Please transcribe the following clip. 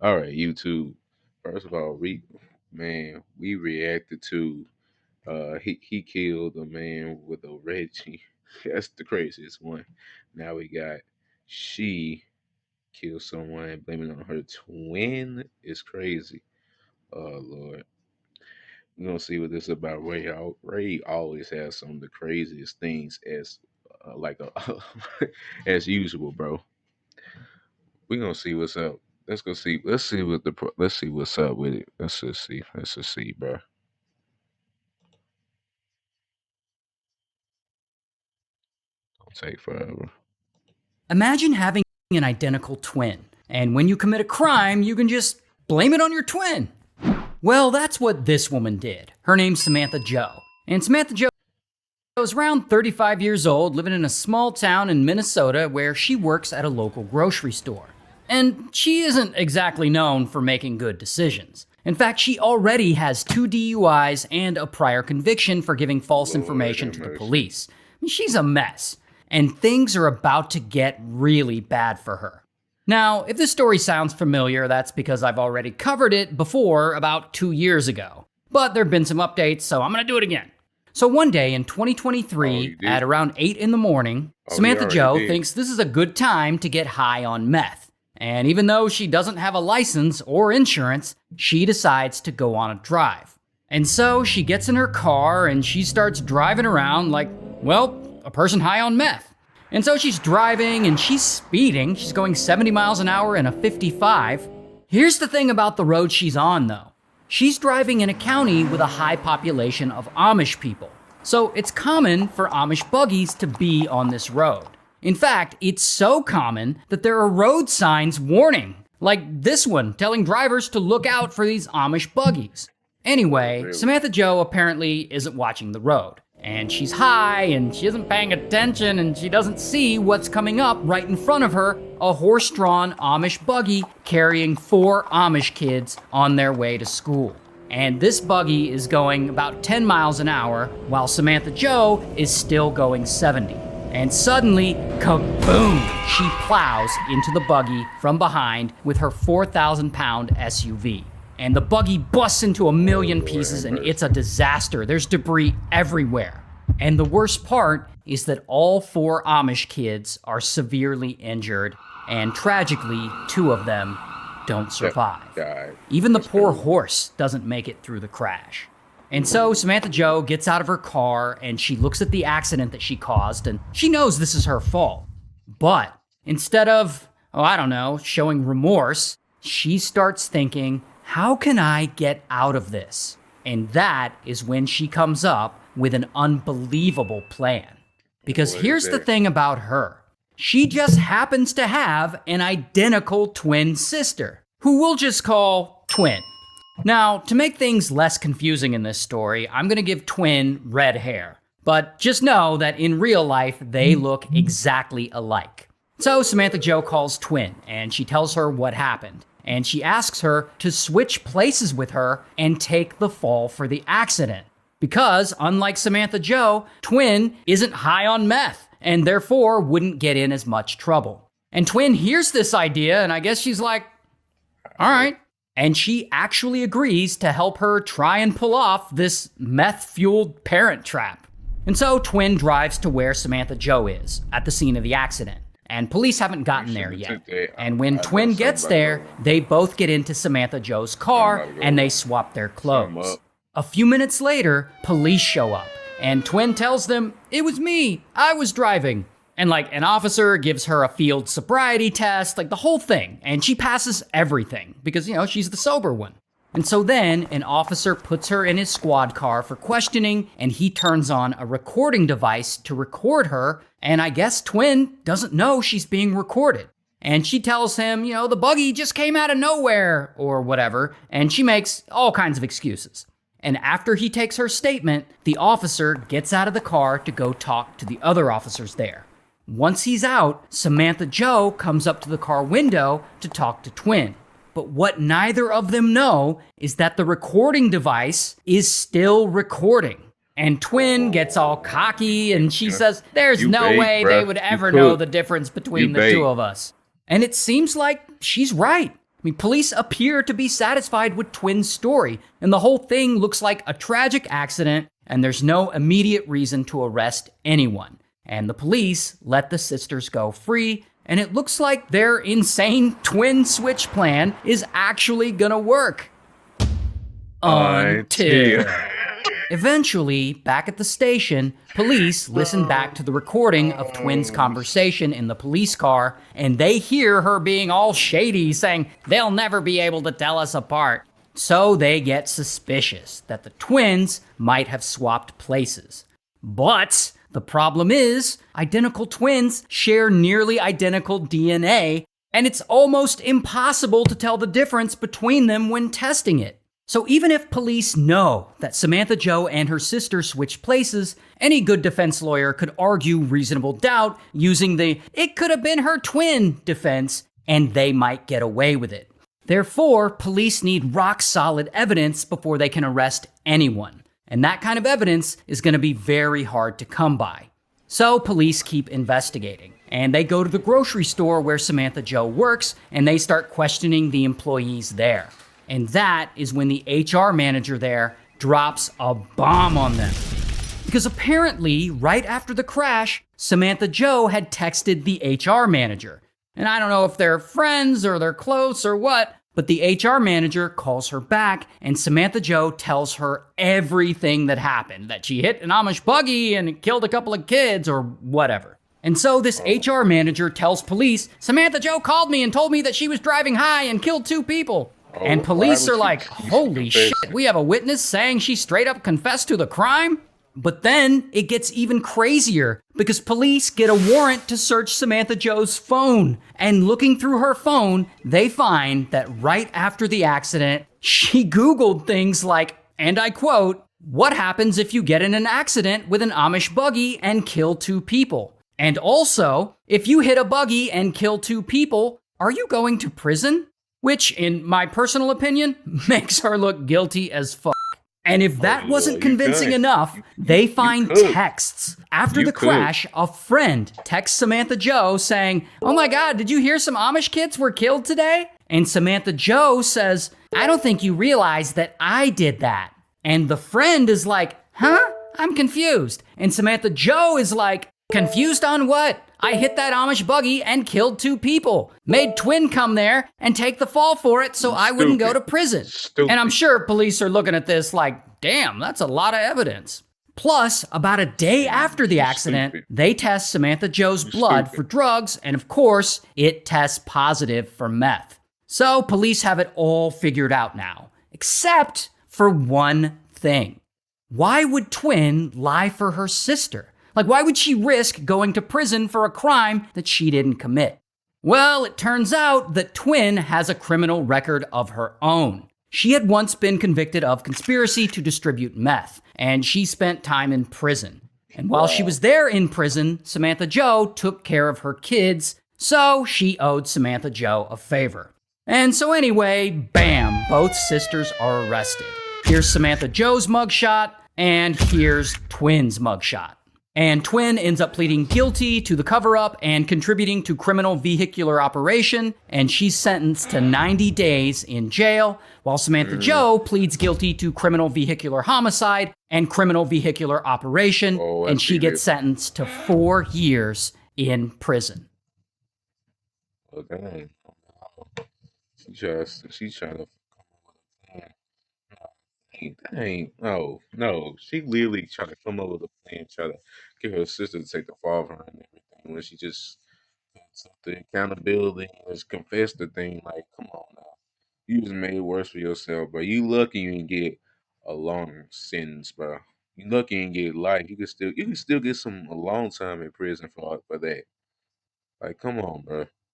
All right, YouTube. First of all, we reacted to he killed a man with a Reggie. That's the craziest one. Now we got she killed someone blaming it on her twin. It's crazy. Oh Lord. We're gonna see what this is about. Ray always has some of the craziest things as like a as usual, bro. We're gonna see what's up. Let's go see. Let's see what's up with it. Let's just see. Let's just see, bro. Don't take forever. Imagine having an identical twin, and when you commit a crime, you can just blame it on your twin. Well, that's what this woman did. Her name's Samantha Joe. And Samantha Joe is around 35 years old, living in a small town in Minnesota where she works at a local grocery store. And she isn't exactly known for making good decisions. In fact, she already has 2 DUIs and a prior conviction for giving false Lord information have to the mercy. police. I mean, she's a mess, and things are about to get really bad for her. Now, if this story sounds familiar, that's because I've already covered it before about 2 years ago. But there have been some updates, so I'm gonna do it again. So one day in Oh, 2023, you did. at around 8 in the morning, Oh, you Samantha already Joe did. thinks this is a good time to get high on meth. And even though she doesn't have a license or insurance, she decides to go on a drive. And so she gets in her car and she starts driving around like, well, a person high on meth. And so she's driving and she's speeding. She's going 70 miles an hour in a 55. Here's the thing about the road she's on, though. She's driving in a county with a high population of Amish people. So it's common for Amish buggies to be on this road. In fact, it's so common that there are road signs warning, like this one telling drivers to look out for these Amish buggies. Anyway, Really? Samantha Joe apparently isn't watching the road. And she's high and she isn't paying attention and she doesn't see what's coming up right in front of her, a horse-drawn Amish buggy carrying 4 Amish kids on their way to school. And this buggy is going about 10 miles an hour while Samantha Joe is still going 70. And suddenly, kaboom, she plows into the buggy from behind with her 4,000-pound SUV. And the buggy busts into a million pieces and it's a disaster. There's debris everywhere. And the worst part is that all 4 Amish kids are severely injured, and tragically, 2 of them don't survive. God. Even the poor horse doesn't make it through the crash. And so Samantha Joe gets out of her car and she looks at the accident that she caused, and she knows this is her fault. But instead of, showing remorse, she starts thinking, how can I get out of this? And that is when she comes up with an unbelievable plan. Because What is here's the that? thing about her. She just happens to have an identical twin sister, who we'll just call Twin. Now, to make things less confusing in this story, I'm gonna give Twin red hair. But just know that in real life, they look exactly alike. So Samantha Joe calls Twin, and she tells her what happened. And she asks her to switch places with her and take the fall for the accident. Because, unlike Samantha Joe, Twin isn't high on meth, and therefore wouldn't get in as much trouble. And Twin hears this idea, and I guess she's like, all right. And she actually agrees to help her try and pull off this meth-fueled parent trap. And so Twin drives to where Samantha Joe is, at the scene of the accident. And police haven't gotten there yet. And when Twin gets there, they both get into Samantha Joe's car and they swap their clothes. A few minutes later, police show up, and Twin tells them, "It was me, I was driving." And like an officer gives her a field sobriety test, like the whole thing, and she passes everything because, she's the sober one. And so then an officer puts her in his squad car for questioning, and he turns on a recording device to record her, and I guess Twin doesn't know she's being recorded. And she tells him, the buggy just came out of nowhere, or whatever, and she makes all kinds of excuses. And after he takes her statement, the officer gets out of the car to go talk to the other officers there. Once he's out, Samantha Joe comes up to the car window to talk to Twin. But what neither of them know is that the recording device is still recording. And Twin gets all cocky and she says, "There's You no bait, way bruh. they would You ever know cook. the difference between You the bait. two of us." And it seems like she's right. I mean, police appear to be satisfied with Twin's story, and the whole thing looks like a tragic accident, and there's no immediate reason to arrest anyone. And the police let the sisters go free, and it looks like their insane twin switch plan is actually gonna work. Until. Eventually, back at the station, police listen back to the recording of Twin's conversation in the police car, and they hear her being all shady, saying, "They'll never be able to tell us apart." So they get suspicious that the twins might have swapped places. But the problem is, identical twins share nearly identical DNA, and it's almost impossible to tell the difference between them when testing it. So even if police know that Samantha Jo and her sister switched places, any good defense lawyer could argue reasonable doubt using the "it could have been her twin" defense, and they might get away with it. Therefore, police need rock-solid evidence before they can arrest anyone. And that kind of evidence is going to be very hard to come by. So police keep investigating, and they go to the grocery store where Samantha Jo works, and they start questioning the employees there. And that is when the HR manager there drops a bomb on them. Because apparently, right after the crash, Samantha Jo had texted the HR manager. And I don't know if they're friends or they're close or what, but the HR manager calls her back, and Samantha Jo tells her everything that happened, that she hit an Amish buggy and killed a couple of kids or whatever. And so this HR manager tells police, "Samantha Jo called me and told me that she was driving high and killed 2 people. And police are like, "Holy shit, we have a witness saying she straight up confessed to the crime?" But then it gets even crazier because police get a warrant to search Samantha Jo's phone. And looking through her phone, they find that right after the accident, she Googled things like, and I quote, "What happens if you get in an accident with an Amish buggy and kill 2 people? And also, if you hit a buggy and kill 2 people, are you going to prison?" Which, in my personal opinion, makes her look guilty as fuck. And if that wasn't convincing enough, they find texts. After the crash, a friend texts Samantha Jo saying, "Oh my God, did you hear some Amish kids were killed today?" And Samantha Jo says, "I don't think you realize that I did that." And the friend is like, "Huh? I'm confused." And Samantha Jo is like, "Confused on what? I hit that Amish buggy and killed 2 people. Made Twin come there and take the fall for it so I wouldn't go to prison." And I'm sure police are looking at this like, damn, that's a lot of evidence. Plus, about a day after the accident, they test Samantha Jo's blood for drugs, and of course, it tests positive for meth. So police have it all figured out now, except for one thing. Why would Twin lie for her sister? Like, why would she risk going to prison for a crime that she didn't commit? Well, it turns out that Twin has a criminal record of her own. She had once been convicted of conspiracy to distribute meth, and she spent time in prison. And while she was there in prison, Samantha Jo took care of her kids, so she owed Samantha Jo a favor. And so anyway, bam, both sisters are arrested. Here's Samantha Jo's mugshot, and here's Twin's mugshot. And Twin ends up pleading guilty to the cover-up and contributing to criminal vehicular operation, and she's sentenced to 90 days in jail, while Samantha Jo pleads guilty to criminal vehicular homicide and criminal vehicular operation, and she gets sentenced to 4 years in prison. Oh, dang. She's trying to. Dang, no. She literally tried to come up with a plan, try to get her sister to take the fall for her and everything. When she just took the accountability and just confessed the thing, like, come on now. You just made it worse for yourself, bro. You lucky you didn't get a long sentence, bro. You lucky you didn't get life. You can still get a long time in prison for that. Like, come on, bro.